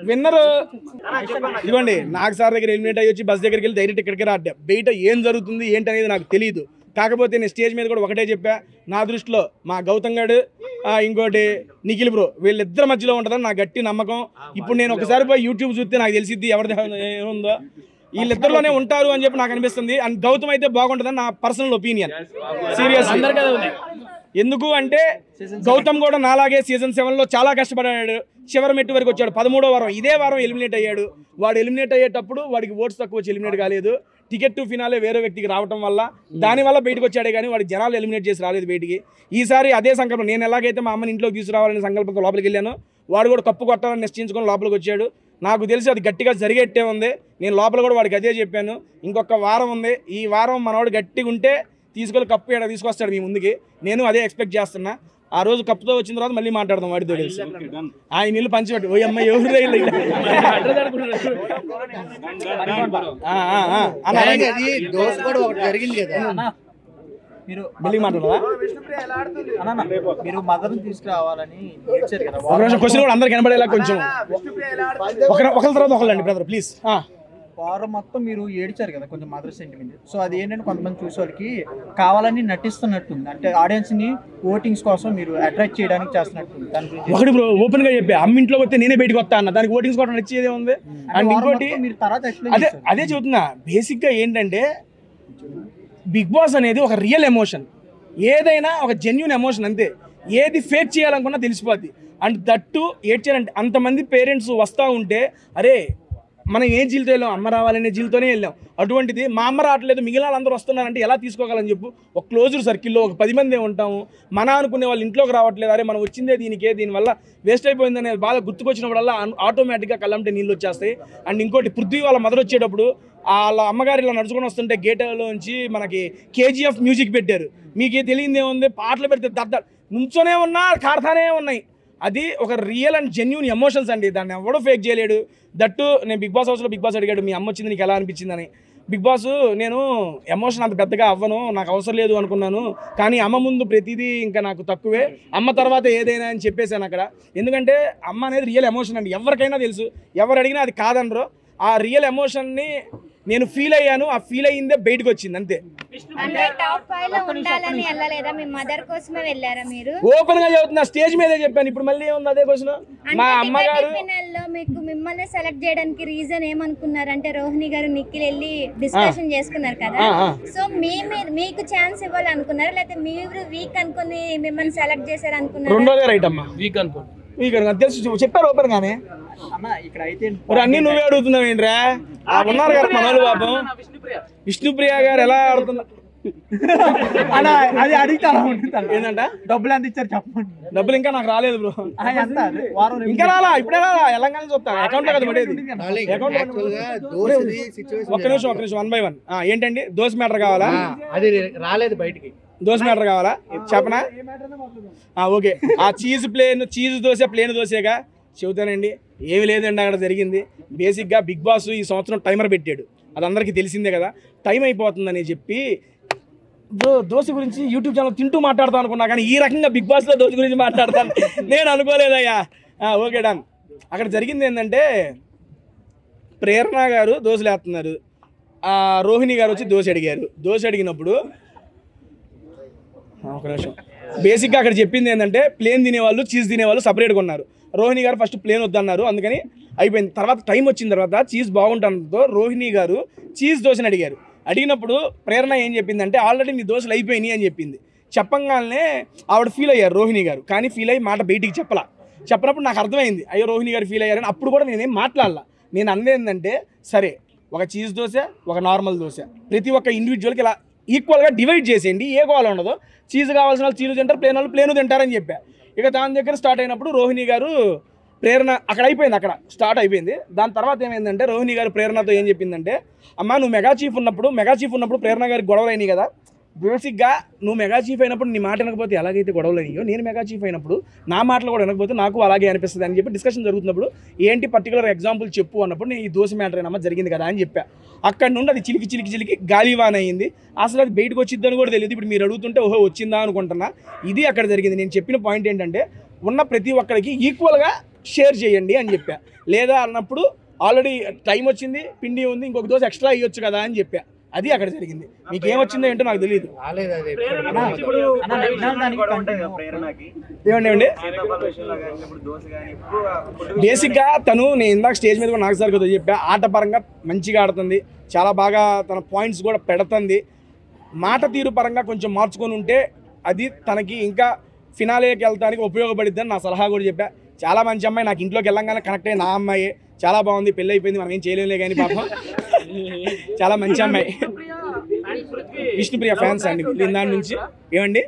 విన్నరు ఇదిగోండి. నాకు సార్ దగ్గర ఎలిమినేట్ అయ్యి వచ్చి బస్ దగ్గరికి వెళ్ళి డైరెక్ట్ ఇక్కడికి రాడ్డా. బయట ఏం జరుగుతుంది ఏంటి అనేది నాకు తెలియదు. కాకపోతే నేను స్టేజ్ మీద కూడా ఒకటే చెప్పా, నా దృష్టిలో మా గౌతమ్ గారు ఇంకోటి నిఖిల్ బ్రో వీళ్ళిద్దరి మధ్యలో ఉంటుందని నా గట్టి నమ్మకం. ఇప్పుడు నేను ఒకసారి పోయి యూట్యూబ్ చూస్తే నాకు తెలిసిద్ది ఎవరిది ఏముందో. వీళ్ళిద్దరిలోనే ఉంటారు అని చెప్పి నాకు అనిపిస్తుంది. అండ్ గౌతమ్ అయితే బాగుంటుందని నా పర్సనల్ ఒపీనియన్. సీరియస్ ఎందుకు అంటే గౌతమ్ కూడా నాలాగే సీజన్ 7లో చాలా కష్టపడ్డాడు. చివరి మెట్టు వరకు వచ్చాడు. 13వ వారం ఇదే వారం ఎలిమినేట్ అయ్యాడు. వాడు ఎలిమినేట్ అయ్యేటప్పుడు వాడికి ఓట్స్ తక్కువ వచ్చి ఎలిమినేట్ కాలేదు. టికెట్ టు ఫినాలే వేరే వ్యక్తికి రావడం వల్ల దానివల్ల బయటకు వచ్చాడే కానీ వాడి జనాలు ఎలిమినేట్ చేసి రాలేదు బయటికి. ఈసారి అదే సంకల్పం. నేను ఎలాగైతే మా అమ్మని ఇంట్లోకి తీసుకురావాలనే సంకల్పంతో లోపలికి వెళ్ళాను, వాడు కూడా కప్పు కొట్టాలని నిశ్చయించుకొని లోపలికి వచ్చాడు. నాకు తెలిసి అది గట్టిగా జరిగేట్టే ఉంది. నేను లోపల కూడా వాడికి అదే చెప్పాను, ఇంకొక వారం ఉంది, ఈ వారం మనవాడు గట్టిగా ఉంటే తీసుకొని కప్పు ఇక్కడ తీసుకొస్తాడు మీ ముందుకి. నేను అదే ఎక్స్పెక్ట్ చేస్తున్నా. ఆ రోజు కప్పుతో వచ్చిన తర్వాత మళ్ళీ మాట్లాడదాం వాడితో కలిసి. ఆయన నీళ్ళు పంచిపెట్టు. ఓ అమ్మాయి ఎవరు మళ్ళీ మాట్లాడదా? క్వశ్చన్ కూడా అందరికి కనబడేలా కొంచెం ఒకరి తర్వాత ఒకళ్ళండి బ్రదర్ ప్లీజ్. వారం మొత్తం మీరు ఏడ్చారు కదా కొంచెం మదర్ సెంటిమెంట్. సో అది ఏంటంటే కొంతమంది చూసే వాళ్ళకి కావాలని నటిస్తున్నట్టుంది, అంటే ఆడియన్స్ ని ఓటింగ్స్ కోసం మీరు అట్రాక్ట్ చేయడానికి చేస్తున్నట్టుంది. దాని గురించి ఒకటి బ్రో ఓపెన్ గా చెప్పి అమ్మ ఇంట్లో వస్తే నేనే బయటకు వస్తా అన్న, దానికి ఓటింగ్స్ కోసం నచ్చేదే ఉంది. అండ్ ఇంకోటి అదే చెబుతున్నా, బేసిక్ గా ఏంటంటే బిగ్ బాస్ అనేది ఒక రియల్ ఎమోషన్. ఏదైనా ఒక జెన్యూన్ ఎమోషన్ అంతే. ఏది ఫేక్ చేయాలనుకున్నా తెలిసిపోద్ది. అండ్ దట్టు ఏడ్చారంటే అంతమంది పేరెంట్స్ వస్తూ ఉంటే అరే మనం ఏ జీలతో వెళ్ళాం, అమ్మ రావాలనే జీలతోనే వెళ్ళాం. అటువంటిది మా అమ్మ రావట్లేదు మిగిలిన వాళ్ళందరూ వస్తున్నారంటే ఎలా తీసుకోగలని చెప్పు. ఒక క్లోజ్డ్ సర్కిల్లో ఒక 10 మంది ఉంటాము. మన అనుకునే వాళ్ళు ఇంట్లోకి రావట్లేదు, అరే మనం వచ్చిందే దీనికే, దీనివల్ల వేస్ట్ అయిపోయిందనే బాధ గుర్తుకొచ్చినప్పుడల్లా ఆటోమేటిక్గా కళ్ళంటే నీళ్ళు వచ్చేస్తాయి. అండ్ ఇంకోటి పృథ్వీ వాళ్ళ మదర్ వచ్చేటప్పుడు వాళ్ళ అమ్మగారు ఇలా నడుచుకొని వస్తుంటే గేట్లోంచి మనకి KGF మ్యూజిక్ పెట్టారు. మీకు తెలియదు ఏముంది, పాటలు పెడితే దద్ద నుంచోనే ఉన్నా కాడతానే ఉన్నాయి. అది ఒక రియల్ అండ్ జెన్యూన్ ఎమోషన్స్ అండి. దాన్ని ఎవడో ఫేక్ చేయలేడు. దట్టు నేను బిగ్ బాస్ హౌస్లో బిగ్ బాస్ అడిగాడు మీ అమ్మ వచ్చింది నీకు ఎలా అనిపించిందని. బిగ్ బాస్ నేను ఎమోషన్ అంత పెద్దగా అవ్వను, నాకు అవసరం లేదు అనుకున్నాను, కానీ అమ్మ ముందు ప్రతిదీ ఇంకా నాకు తక్కువే, అమ్మ తర్వాత ఏదైనా అని చెప్పేశాను అక్కడ. ఎందుకంటే అమ్మ అనేది రియల్ ఎమోషన్ అండి, ఎవరికైనా తెలుసు. ఎవరు అడిగినా అది కాదనరు. ఆ రియల్ ఎమోషన్ని నేను ఫీల్ అయ్యాను, ఆ ఫీల్ అయ్యిందే బయటకు వచ్చింది అంతే. ఓపెన్ గా చెబుతున్నా, స్టేజ్ మీదే చెప్పాను. ఇప్పుడు మళ్ళీ ఏముంది అదే క్వశ్చన్. మా అమ్మగారు మీకు మిమ్మల్ని సెలెక్ట్ చేయడానికి రీజన్ ఏమనుకున్నారు అంటే రోహిణి గారు నిఖిల్ వెళ్ళి డిస్కషన్ చేసుకున్నారు కదా, సో మీకు ఛాన్స్ ఇవ్వాలనుకున్నారు లేకపోతే మీరు వీక్ అనుకుని మిమ్మల్ని సెలెక్ట్ చేశారు అనుకున్నారు? రెండోదే రైట్ అమ్మా, వీక్ అనుకోండి. తెలుసు చెప్పారు ఓపెన్ గానే. ఇక్కడ అయితే అన్ని నువ్వే అడుగుతున్నావు ఏంట్రా? ఉన్నారు కదా మనోళ్ళు పాపం. విష్ణుప్రియ గారు ఎలా ఆడుతున్నారు అది అడుగుతాను ఏంటంట డబ్బులు ఎంత ఇచ్చారు చెప్పండి. డబ్బులు ఇంకా నాకు రాలేదు బ్రో, ఇంకా రాలా, ఇప్పుడే రాలా. ఎలాగ చూస్తాను అకౌంట్ లో కదా పడేది. ఒక్క నిమిషం 1 by 1 ఏంటండి దోశ మ్యాటర్ కావాలా? అది రాలేదు బయటికి. దోశ మ్యాటర్ కావాలా చెప్పనా? ఓకే. ఆ చీజ్ దోశ ప్లేన్ దోశగా చెబుతానండి. ఏమి లేదండి అక్కడ జరిగింది. బేసిక్గా బిగ్ బాస్ ఈ సంవత్సరం టైమర్ పెట్టాడు, అది అందరికీ తెలిసిందే కదా. టైం అయిపోతుందని చెప్పి దోశ గురించి యూట్యూబ్ ఛానల్ తింటూ మాట్లాడతాను అనుకున్నా, కానీ ఈ రకంగా బిగ్ బాస్లో దోశ గురించి మాట్లాడతాను నేను అనుకోలేదయ్యా. Okay done. అక్కడ జరిగింది ఏంటంటే ప్రేరణ గారు దోశలు వేస్తున్నారు, రోహిణి గారు వచ్చి దోశ అడిగారు. దోశ అడిగినప్పుడు ఒక నిమిషం, బేసిక్గా అక్కడ చెప్పింది ఏంటంటే ప్లేన్ తినేవాళ్ళు చీజ్ తినేవాళ్ళు సపరేట్గా ఉన్నారు. రోహిణి గారు ఫస్ట్ ప్లేన్ వద్దన్నారు, అందుకని అయిపోయింది. తర్వాత టైం వచ్చిన తర్వాత చీజ్ బాగుంటుందో రోహిణి గారు చీజ్ దోశని అడిగారు. అడిగినప్పుడు ప్రేరణ ఏం చెప్పిందంటే ఆల్రెడీ నీ దోశలు అయిపోయినాయి అని చెప్పింది. చెప్పంగానే ఆవిడ ఫీల్ అయ్యారు రోహిణి గారు, కానీ ఫీల్ అయ్యి మాట బయటికి చెప్పనప్పుడు నాకు అర్థమైంది అయ్యో రోహిణి గారు ఫీల్ అయ్యారని. అప్పుడు కూడా నేనేం మాట్లాడాల. నేను అన్నది ఏంటంటే సరే ఒక చీజ్ దోశ ఒక నార్మల్ దోశ ప్రతి ఒక్క ఇండివిజువల్కి ఇలా ఈక్వల్గా డివైడ్ చేసేయండి, ఏ గోల ఉండదు. చీజ్ కావాల్సిన వాళ్ళు చీజ్ తింటారు, ప్లేన్ వాళ్ళు ప్లేను తింటారని చెప్పా. ఇక దాని దగ్గర స్టార్ట్ అయినప్పుడు రోహిణి గారు ప్రేరణ అక్కడ అయిపోయింది, అక్కడ స్టార్ట్ అయిపోయింది. దాని తర్వాత ఏమైందంటే రోహిణి గారు ప్రేరణతో ఏం చెప్పిందంటే అమ్మ నువ్వు మెగా చీఫ్ ఉన్నప్పుడు ప్రేరణ గారికి గొడవలు అయినాయి కదా, బేసిక్గా నువ్వు మెగా చీఫ్ అయినప్పుడు నీ మాట వినకపోతే ఎలాగైతే గొడవలు అయినాయో నేను మెగా చీఫ్ అయినప్పుడు నా మాటలు కూడా వినకపోతే నాకు అలాగే అనిపిస్తుంది అని చెప్పి డిస్కషన్ జరుగుతున్నప్పుడు ఏంటి పర్టికులర్ ఎగ్జాంపుల్ చెప్పు అన్నప్పుడు నేను ఈ దోశ మ్యాటర్ అయినమ్మా జరిగింది కదా అని చెప్పా. అక్కడ నుండి అది చిలికి గాలివాన్ అయింది. అసలు అది బయటకు వచ్చిద్దని కూడా తెలియదు. ఇప్పుడు మీరు అడుగుతుంటే ఓహో వచ్చిందా అనుకుంటున్నా. ఇది అక్కడ జరిగింది. నేను చెప్పిన పాయింట్ ఏంటంటే ఉన్న ప్రతి ఒక్కరికి ఈక్వల్గా షేర్ చేయండి అని చెప్పా. లేదా అన్నప్పుడు ఆల్రెడీ టైం వచ్చింది, పిండి ఉంది, ఇంకొక దోశ ఎక్స్ట్రా ఇవ్వచ్చు కదా అని చెప్పా. అది అక్కడ జరిగింది. మీకు ఏమొచ్చిందో ఏంటో నాకు తెలియదు. రాలేదు అది. ఏమండి బేసిక్గా తను, నేను ఇందాక స్టేజ్ మీద కూడా నాకు సార్ కదా చెప్పా, ఆట పరంగా మంచిగా ఆడుతుంది, చాలా బాగా తన పాయింట్స్ కూడా పెడుతుంది. మాట తీరు పరంగా కొంచెం మార్చుకొని ఉంటే అది తనకి ఇంకా ఫినాలేకి వెళ్తానికి ఉపయోగపడిద్దని నా సలహా కూడా చెప్పా. చాలా మంచి అమ్మాయి, నాకు ఇంట్లోకి వెళ్ళంగానే కనెక్ట్ అయ్యి నా అమ్మాయి, చాలా బాగుంది, పెళ్ళి అయిపోయింది, మనం ఏం చేయలేములే కానీ పాపం చాలా మంచి అమ్మాయి. విష్ణుప్రియ ఫ్యాన్స్ అండి దాని నుంచి. ఏమండి